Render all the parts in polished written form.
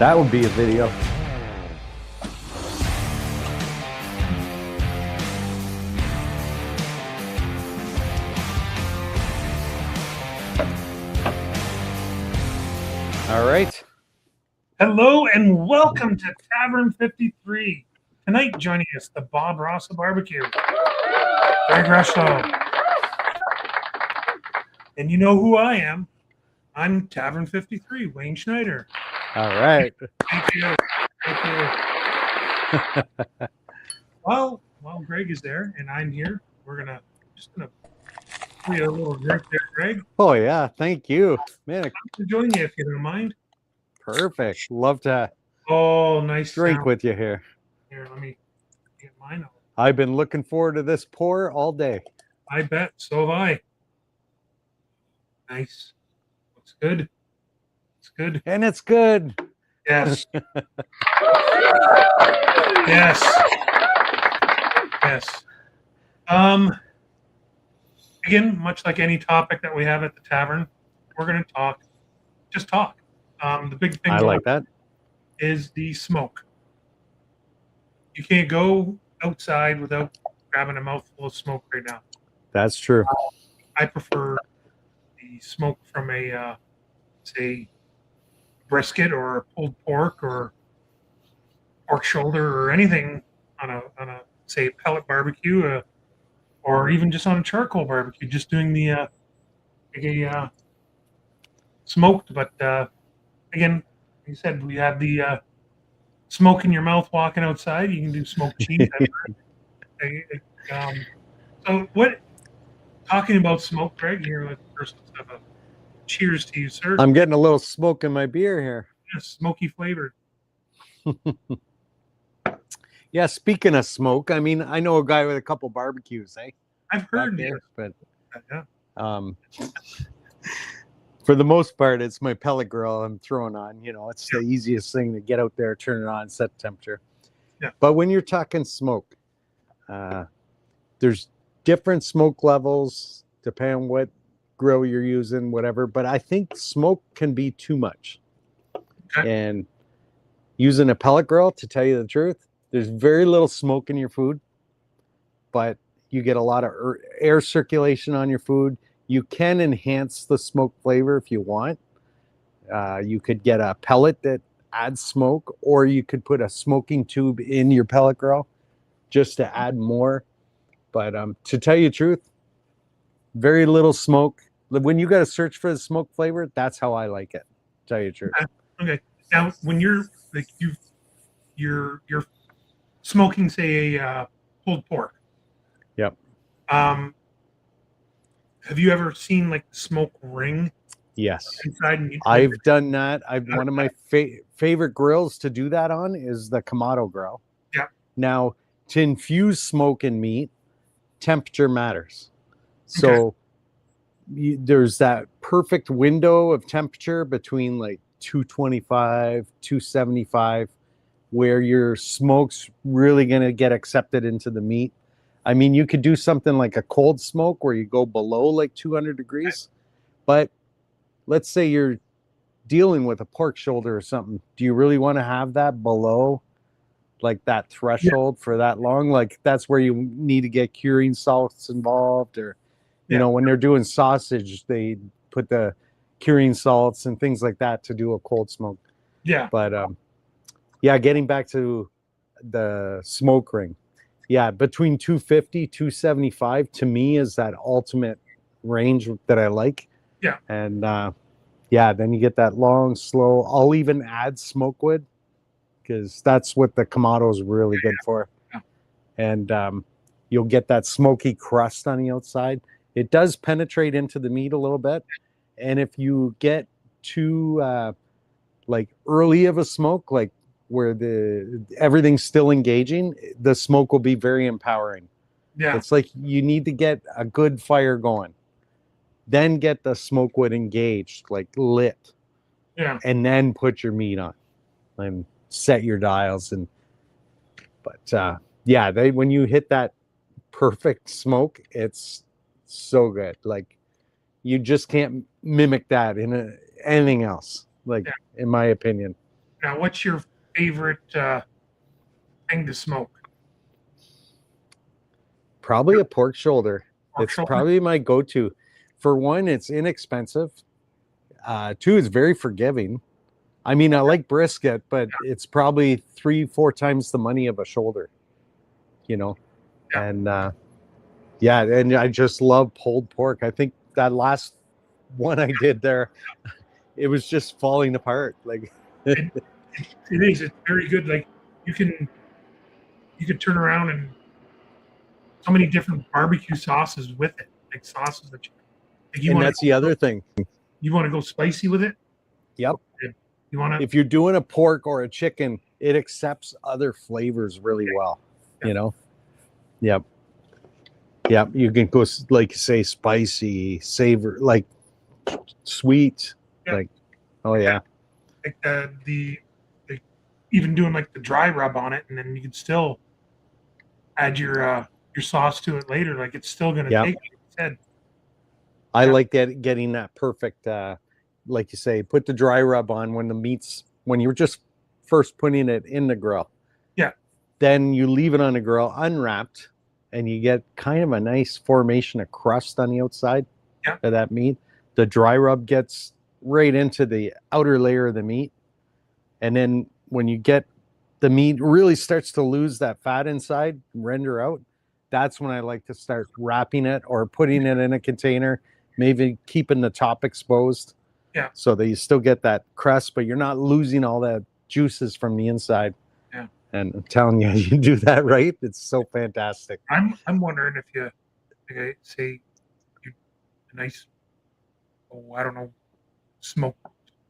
That would be a video. All right. Hello and welcome to Tavern 53. Tonight joining us, the Bob Ross of Barbecue, Greg Rushlow. And you know who I am. I'm Tavern 53, Wayne Schneider. All right. Thank you. While Greg is there and I'm here, we're just gonna play a little drink there, Greg. Oh yeah, thank you, man. I'm joining you if you don't mind. Perfect. Love to nice drink sound. with you here. Here, let me get mine out. I've been looking forward to this pour all day. I bet. So have I. Nice. Looks good. It's good. And it's good. Yes. Yes. Yes. Again, much like any topic that we have at the tavern, we're going to just talk. The big thing I like that is the smoke. You can't go outside without grabbing a mouthful of smoke right now. That's true. I prefer the smoke from a, say, brisket or pulled pork or pork shoulder or anything on a say pellet barbecue, or even just on a charcoal barbecue, just doing the smoked. But again, like you said, we have the smoke in your mouth walking outside. You can do smoked cheese. So what? Talking about smoke, Greg, here, let's first have a cheers to you, sir. I'm getting a little smoke in my beer here. Yes, smoky flavored. Yeah, speaking of smoke, I mean, I know a guy with a couple barbecues, eh? I've heard there, but yeah. For the most part, it's my pellet grill I'm throwing on. You know, it's the easiest thing to get out there, turn it on, set the temperature. Yeah. But when you're talking smoke, there's different smoke levels depending on what grill you're using, whatever. But I think smoke can be too much. Okay. And using a pellet grill, to tell you the truth, there's very little smoke in your food, but you get a lot of air circulation on your food. You can enhance the smoke flavor if you want. You could get a pellet that adds smoke, or you could put a smoking tube in your pellet grill just to add more. But to tell you the truth, very little smoke. When you got to search for the smoke flavor, that's how I like it. To tell you the truth. Okay. Now, when you're like you're smoking, say, a pulled pork. Yep. Have you ever seen like the smoke ring? Yes. Inside? I've done that. One of my favorite grills to do that on is the Kamado grill. Yeah. Now, to infuse smoke in meat, temperature matters. So there's that perfect window of temperature between like 225, 275, where your smoke's really going to get accepted into the meat. I mean, you could do something like a cold smoke where you go below like 200 degrees, but let's say you're dealing with a pork shoulder or something. Do you really want to have that below like that threshold for that long? Like that's where you need to get curing salts involved, or, you know, when they're doing sausage, they put the curing salts and things like that to do a cold smoke. Yeah. But yeah, getting back to the smoke ring. Yeah, between 250, 275 to me is that ultimate range that I like. Yeah. And yeah, then you get that long, slow. I'll even add smoke wood because that's what the Kamado is really good for. Yeah. And you'll get that smoky crust on the outside. It does penetrate into the meat a little bit. And if you get too like early of a smoke, like where everything's still engaging, the smoke will be very empowering. Yeah. It's like you need to get a good fire going, then get the smoke wood engaged, like lit. Yeah. And then put your meat on and set your dials. But yeah, when you hit that perfect smoke, it's so good. Like you just can't mimic that in anything else, like in my opinion. Now, what's your favorite thing to smoke? Probably a pork shoulder. Pork It's shoulder? probably my go-to. For one, it's inexpensive. Two, it's very forgiving. I mean, I like brisket, but it's probably 3-4 times the money of a shoulder, you know? Yeah. And yeah, and I just love pulled pork. I think that last one I did there, it was just falling apart. Like, It is. It's very good. Like you can turn around and so many different barbecue sauces with it, like sauces that like and that's the other thing. you want to go spicy with it. Yep. You want to. If you're doing a pork or a chicken, it accepts other flavors really well, you know? Yep. Yep. You can go, like, say, spicy, savor, like sweet. Yeah. Like, oh, yeah. Like the even doing like the dry rub on it, and then you can still add your sauce to it later. Like it's still going to take, like you said. I like getting that perfect, like you say, put the dry rub on when you're just first putting it in the grill. Yeah. Then you leave it on the grill unwrapped, and you get kind of a nice formation of crust on the outside of that meat. The dry rub gets right into the outer layer of the meat. And then when you get the meat really starts to lose that fat inside, render out, that's when I like to start wrapping it or putting it in a container, maybe keeping the top exposed. Yeah. So that you still get that crust, but you're not losing all the juices from the inside. Yeah. And I'm telling you, you do that right, it's so fantastic. I'm wondering if you, like, say, a nice, I don't know, smoked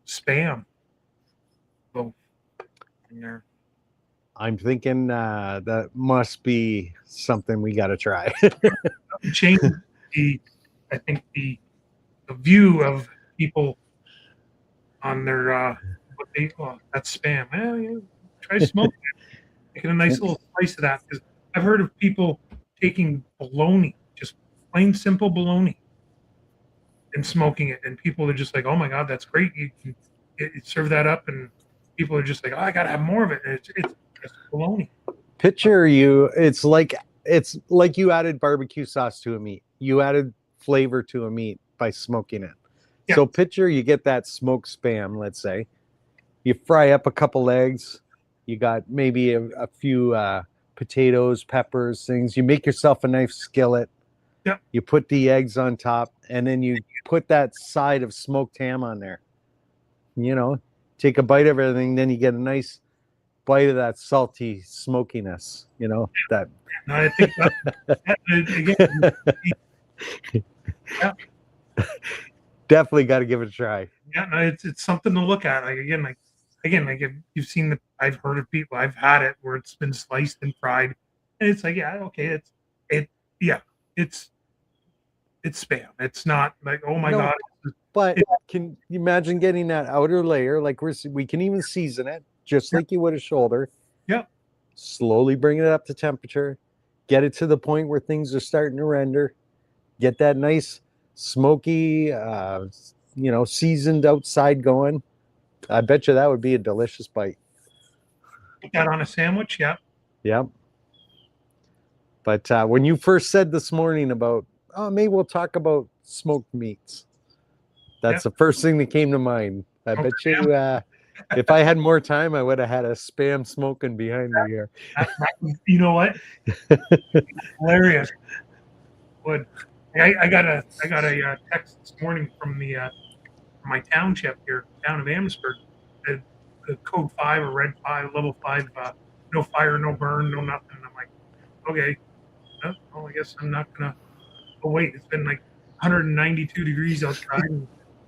spam loaf in there. I'm thinking that must be something we got to try. Change I think the view of people on their that's spam. Well, yeah, try smoking it, making a nice little slice of that. Because I've heard of people taking bologna, just plain simple bologna, and smoking it, and people are just like, "Oh my god, that's great! You can serve that up," and people are just like, "Oh, I gotta have more of it." And it's bologna. Picture it's like you added barbecue sauce to a meat. You added flavor to a meat by smoking it. Yeah. So picture you get that smoked spam, let's say. You fry up a couple eggs. You got maybe a few potatoes, peppers, things. You make yourself a nice skillet. Yeah. You put the eggs on top, and then you put that side of smoked ham on there. You know, take a bite of everything, then you get a nice bite of that salty smokiness, you know, that. No, I think that again, yeah. Definitely got to give it a try. Yeah, no, it's something to look at. Like if you've seen I've heard of people, I've had it where it's been sliced and fried, and it's like, yeah, okay, it's spam. It's not like, oh my god. But can you imagine getting that outer layer? Like we can even season it just like you would a shoulder. Yeah. Slowly bring it up to temperature, get it to the point where things are starting to render, get that nice smoky, seasoned outside going. I bet you that would be a delicious bite. Put that on a sandwich, yeah. Yep. But when you first said this morning about, maybe we'll talk about smoked meats, that's the first thing that came to mind. I bet you if I had more time, I would have had a spam smoking behind me here. You know what? Hilarious. Would I got a text this morning from my township here, town of Amherstburg, the code 5 or red 5, level 5, no fire, no burn, no nothing. And I'm like, okay, well, I guess I'm not gonna. Oh wait, it's been like 192 degrees outside.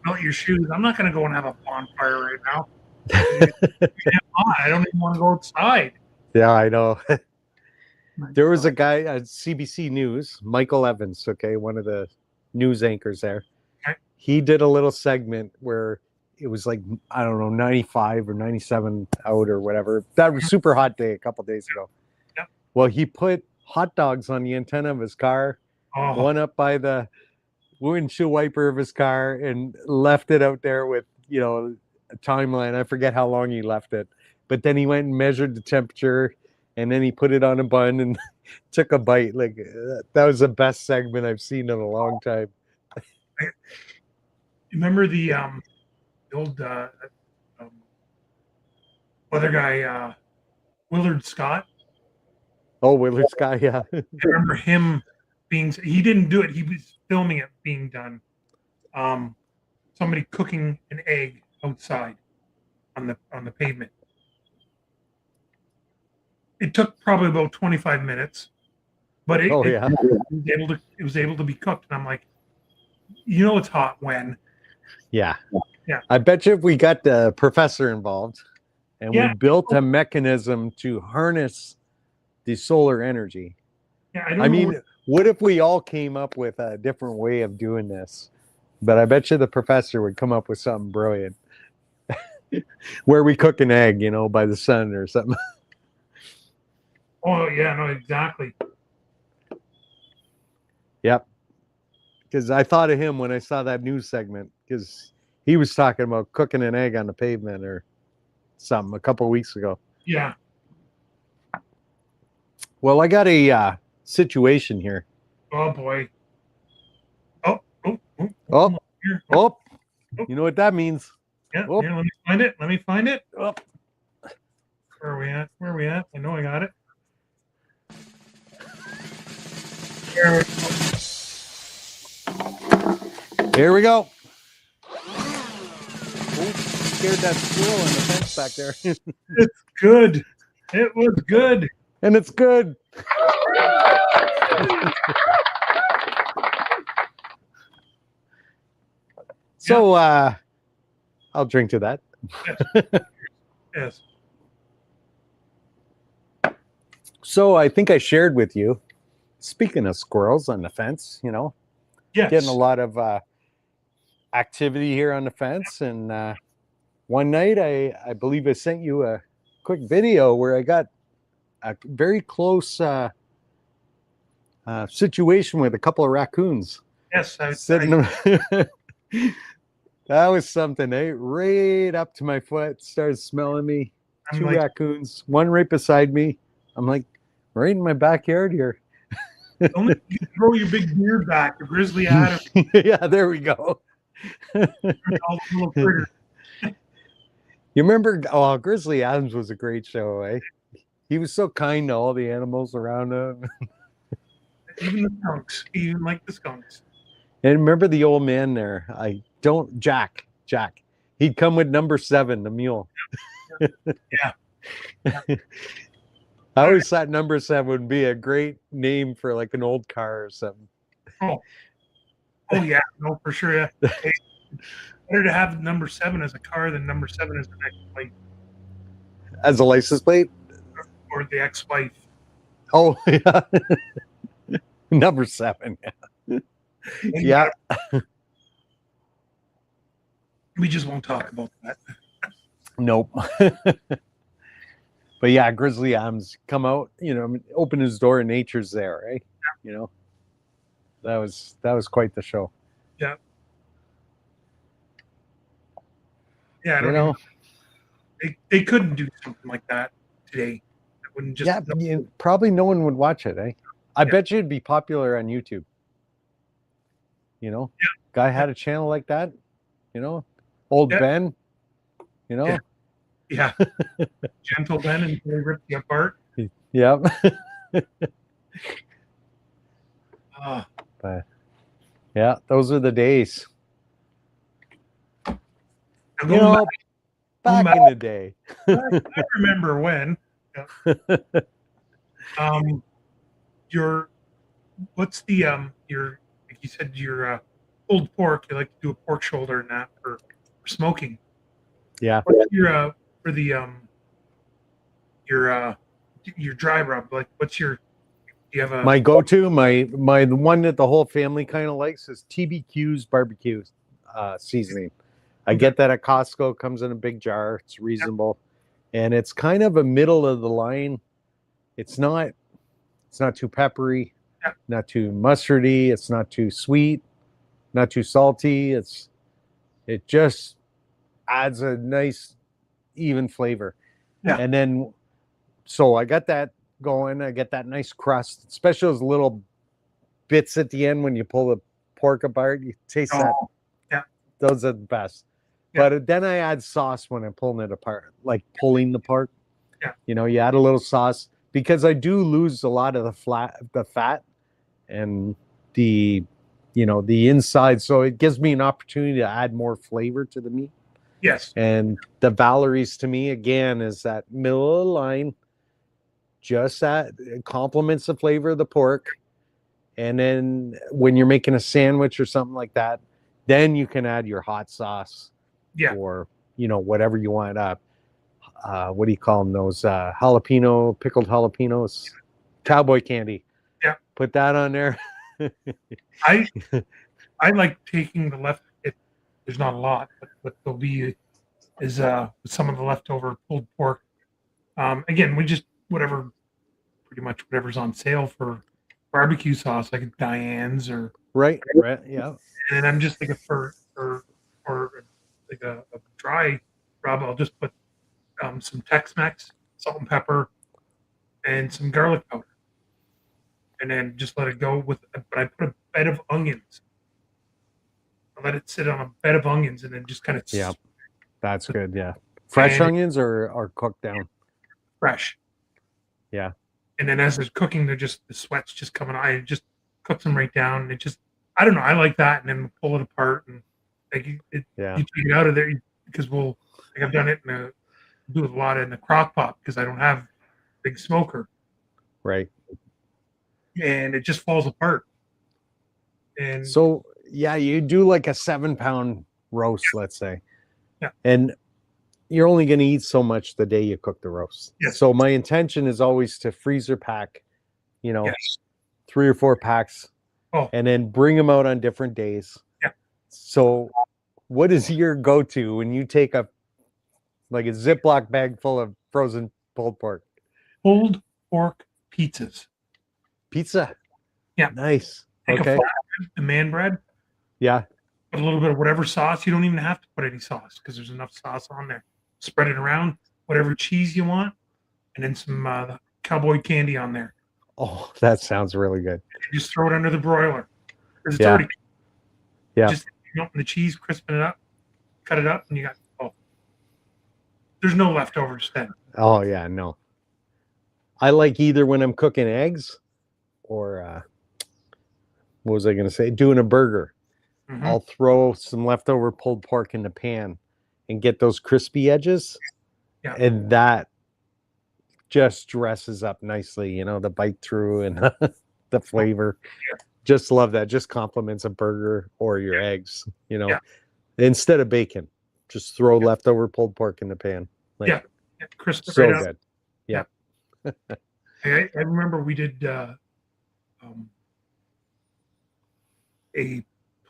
Melt your shoes. I'm not gonna go and have a bonfire right now. I don't even want to go outside. Yeah, I know. There was a guy at CBC News, Michael Evans, one of the news anchors there. Okay. He did a little segment where it was like, I don't know, 95 or 97 out or whatever. That was super hot day a couple days ago. Yeah. Well, he put hot dogs on the antenna of his car, one up by the windshield wiper of his car, and left it out there with, timeline. I forget how long he left it, but then he went and measured the temperature, and then he put it on a bun and took a bite. Like that was the best segment I've seen in a long time. Remember the old weather guy Willard Scott? Oh, Willard Scott, yeah. I remember him he didn't do it. He was filming it being done. Somebody cooking an egg outside on the pavement. It took probably about 25 minutes, but it was able to be cooked. And I'm like, it's hot when. Yeah. Yeah. I bet you if we got the professor involved and we built a mechanism to harness the solar energy. Yeah, I mean, what if we all came up with a different way of doing this? But I bet you the professor would come up with something brilliant. Where we cook an egg, by the sun or something. Oh, yeah, no, exactly. Yep. Because I thought of him when I saw that news segment, because he was talking about cooking an egg on the pavement or something a couple of weeks ago. Yeah. Well, I got a situation here. Oh, boy. Oh, you know what that means. Yeah, here, let me find it. Oh. Where are we at? I know I got it. Here we go. Oh, scared that squirrel on the fence back there. It's good. It was good. And it's good. So I'll drink to that. Yes. So I think I shared with you, speaking of squirrels on the fence, yes. Getting a lot of activity here on the fence. And one night, I believe I sent you a quick video where I got a very close situation with a couple of raccoons. Yes. That was something, right up to my foot, started smelling me. Two raccoons, one right beside me. I'm like, right in my backyard here. Don't you throw your big beard back, the Grizzly Adams. Yeah, there we go. You remember? Oh, Grizzly Adams was a great show, eh? He was so kind to all the animals around him. Even the skunks. He even liked the skunks. And remember the old man there? Jack. He'd come with number 7, the mule. Yeah. I always thought number 7 would be a great name for like an old car or something. Oh yeah, no, for sure. Yeah. Hey, better to have number 7 as a car than number 7 as an ex-wife. As a license plate? Or the ex-wife. Oh, yeah. Number 7. Yeah. We just won't talk about that. Nope. But yeah, Grizzly Adams come out, open his door and nature's there, right? Yeah. That was quite the show. Yeah. Yeah, I don't know. They couldn't do something like that today. It wouldn't just probably no one would watch it, eh? I bet you it'd be popular on YouTube. Guy had a channel like that, old Ben, Yeah. Gentle Ben and they ripped you apart. Yep. But yeah, those are the days. Back in the day. I remember when. What's the your like you said your pulled pork? You like to do a pork shoulder and that for smoking. Yeah. What's your for the your dry rub? Like, what's your? Do you have a my go-to? My the one that the whole family kind of likes is TBQ's barbecue seasoning. I get that at Costco. Comes in a big jar. It's reasonable, and it's kind of a middle of the line. It's not too peppery, not too mustardy. It's not too sweet, not too salty. It just adds a nice even flavor. Yeah. And then, so I got that going. I get that nice crust, especially those little bits at the end when you pull the pork apart. You taste that. Yeah. Those are the best. Yeah. But then I add sauce when I'm pulling it apart, like pulling the pork. Yeah. You add a little sauce because I do lose a lot of the fat and the inside. So it gives me an opportunity to add more flavor to the meat. Yes. And the Valerie's to me again is that middle of the line, just that it complements the flavor of the pork. And then when you're making a sandwich or something like that, then you can add your hot sauce. Yeah. Or whatever you want. What do you call them? Those pickled jalapenos, cowboy candy. Yeah. Put that on there. I like taking the left. There's not a lot, but there'll be is some of the leftover pulled pork. Again, we just pretty much whatever's on sale for barbecue sauce, like Diane's or right, yeah. And I'm just like for like a dry rub, I'll just put some Tex-Mex, salt and pepper, and some garlic powder, and then just let it go with. But I put a bed of onions. I let it sit on a bed of onions, and then just kind of that's good. Yeah, fresh onions or cooked down. Fresh. Yeah. And then as it's cooking, the sweat's just coming on. I just cook them right down, and it just I don't know. I like that, and then pull it apart and you take it out of there because I've done it do a lot in the crock pot because I don't have a big smoker. Right. And it just falls apart. And so, you do like a 7-pound roast, let's say. Yeah. And you're only going to eat so much the day you cook the roast. Yes. So my intention is always to freezer pack, 3 or 4 packs, and then bring them out on different days. Yeah. So what is your go-to when you take a Ziploc bag full of frozen pulled pork? Pulled pork pizzas. Pizza? Yeah. Nice. Take a flat demand bread. Yeah. Put a little bit of whatever sauce. You don't even have to put any sauce because there's enough sauce on there. Spread it around, whatever cheese you want, and then some cowboy candy on there. Oh, that sounds really good. You just throw it under the broiler. It's already just melting the cheese, crisping it up, cut it up, and you got there's no leftovers then. Oh yeah, no. I like either when I'm cooking eggs or what was I going to say? Doing a burger. Mm-hmm. I'll throw some leftover pulled pork in the pan and get those crispy edges. Yeah. And that just dresses up nicely, the bite through and the flavor. Yeah. Just love that. Just complements a burger or your eggs, instead of bacon. Just throw leftover pulled pork in the pan. Crisp so right good. Up. Yeah. I remember we did a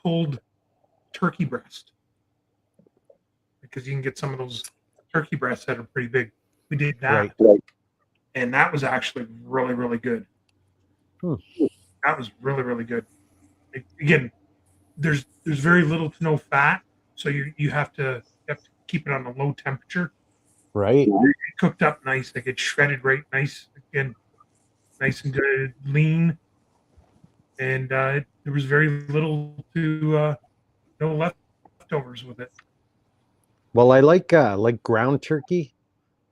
pulled turkey breast because you can get some of those turkey breasts that are pretty big. We did that, and that was actually really, really good. That was really, really good. Again, there's very little to no fat, so you have to keep it on a low temperature. Right. It cooked up nice, like it shredded right nice again, nice and good, lean, and there was very little to no leftovers with it. Well, I like ground turkey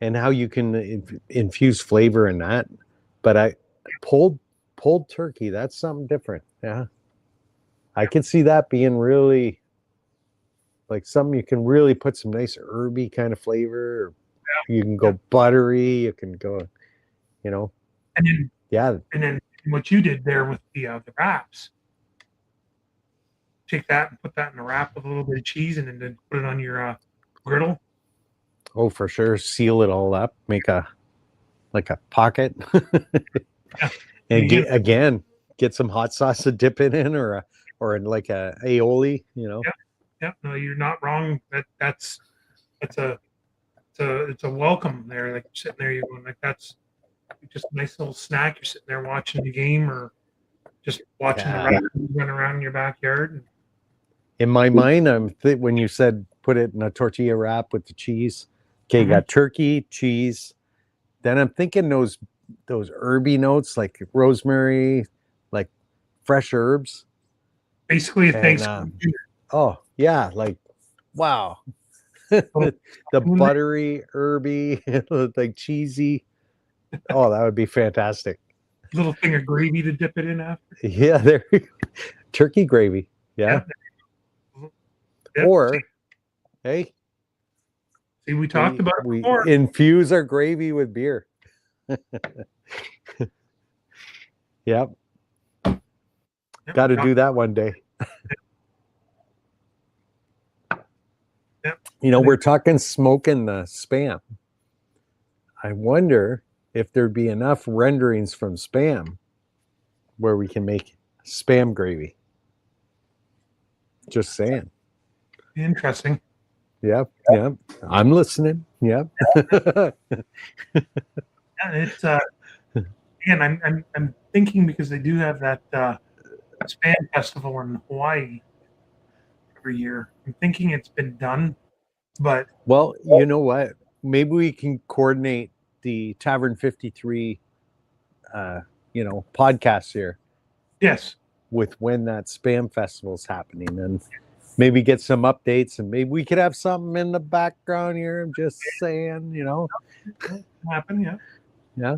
and how you can infuse flavor in that, but pulled turkey, that's something different. Yeah, I can see that being really like something you can really put some nice herby kind of flavor. You can go buttery. You can go, And then what you did there with the wraps, take that and put that in a wrap with a little bit of cheese, and then put it on your griddle. Oh, for sure. Seal it all up. Make a pocket. And get some hot sauce to dip it in, or like a aioli. Yeah. No, you're not wrong. It's a welcome there. Like you're sitting there, you're going like that's just a nice little snack. You're sitting there watching the game or just watching the run around in your backyard. In my mind, when you said put it in a tortilla wrap with the cheese. Okay, you got turkey, cheese. Then I'm thinking those herby notes like rosemary, like fresh herbs. Basically, a And, Thanksgiving dinner. oh yeah, like wow. The buttery, herby, like cheesy. Oh, that would be fantastic. Little thing of gravy to dip it in after. Yeah, there. Turkey gravy. Yeah. Yep. Or, hey, See, we talked about it we before. infuse our gravy with beer. Yep. Got to do that one day. Yep. You know, we're talking smoking the Spam. I wonder if there'd be enough renderings from Spam where we can make Spam gravy. Just saying. Interesting. Yep. Yep. I'm listening. Yep. Yeah, it's again, I'm thinking because they do have that Spam festival in Hawaii every year. I'm thinking it's been done, but well, you know what? Maybe we can coordinate the Tavern 53 podcast here yes, with when that Spam festival's happening, and maybe get some updates, and maybe we could have something in the background here. I'm just saying, happen. Yeah, Yeah.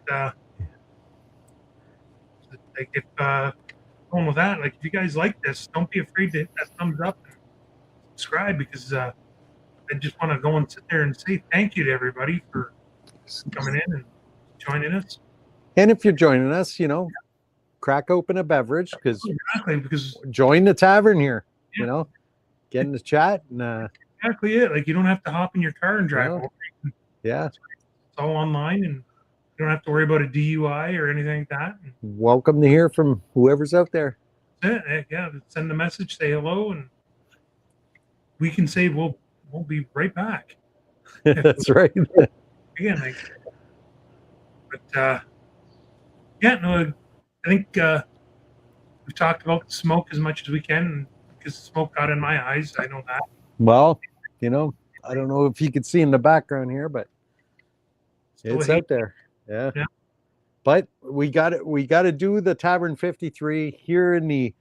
yeah. Like if going with that, like if you guys like this, don't be afraid to hit that thumbs up and subscribe, because I just want to go and sit there and say thank you to everybody for coming in and joining us. And if you're joining us, crack open a beverage, because join the tavern here. Get in the chat, and exactly it. Like you don't have to hop in your car and drive over. Yeah, it's all online, and you don't have to worry about a DUI or anything like that. Welcome to hear from whoever's out there. That's it. Yeah, send a message, say hello, and we can say we'll be right back. That's right. Again, but I think we've talked about the smoke as much as we can, because the smoke got in my eyes. I know that. Well, I don't know if you can see in the background here, but it's out there. Yeah. But we got to do the Tavern 53 here in the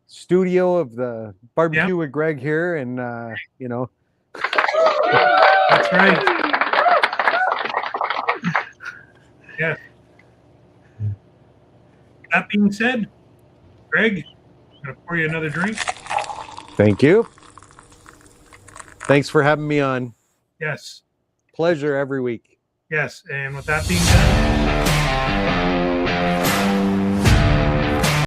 studio of the Barbecue with Greg here, and That's right. Yeah. That being said, Greg, I'm going to pour you another drink. Thank you. Thanks for having me on. Yes. Pleasure every week. Yes. And with that being said,